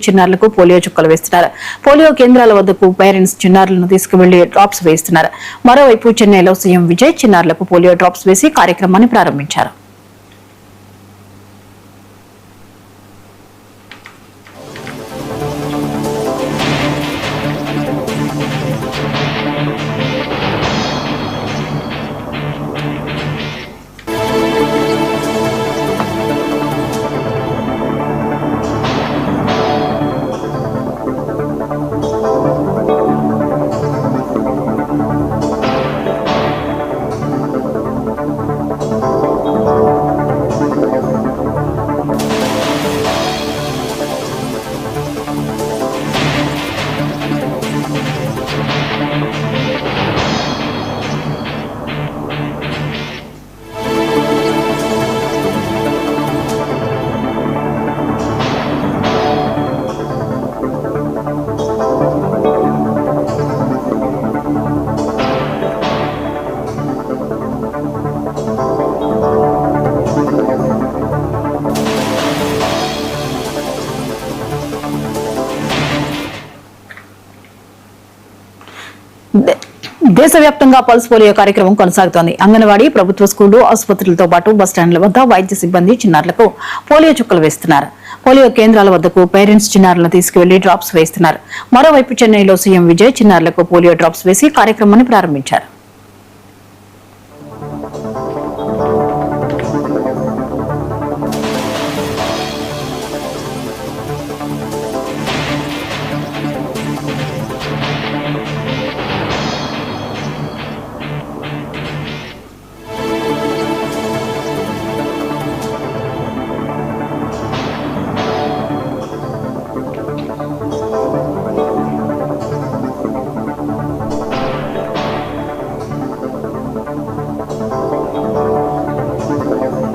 చిన్నారులకు పోలియో చుక్కలు వేస్తున్నారు. పోలియో కేంద్రాల వద్దకు పేరెంట్స్ చిన్నారులను తీసుకువెళ్లి డ్రాప్స్ వేస్తున్నారు. మరోవైపు చెన్నైలో సీఎం విజయ్ చిన్నారులకు పోలియో డ్రాప్స్ వేసి కార్యక్రమాన్ని ప్రారంభించారు. దేశవ్యాప్తంగా పల్స్ పోలియో కార్యక్రమం కొనసాగుతోంది. అంగన్వాడీ, ప్రభుత్వ స్కూళ్లు, ఆసుపత్రులతో పాటు బస్టాండ్ల వద్ద వైద్య సిబ్బంది చిన్నారులకు పోలియో చుక్కలు వేస్తున్నారు. పోలియో కేంద్రాల వద్దకు పేరెంట్స్ చిన్నారులను తీసుకువెళ్లి డ్రాప్స్ వేస్తున్నారు. మరోవైపు చెన్నైలో సీఎం విజయ్ చిన్నారులకు పోలియో డ్రాప్స్ వేసి కార్యక్రమాన్ని ప్రారంభించారు.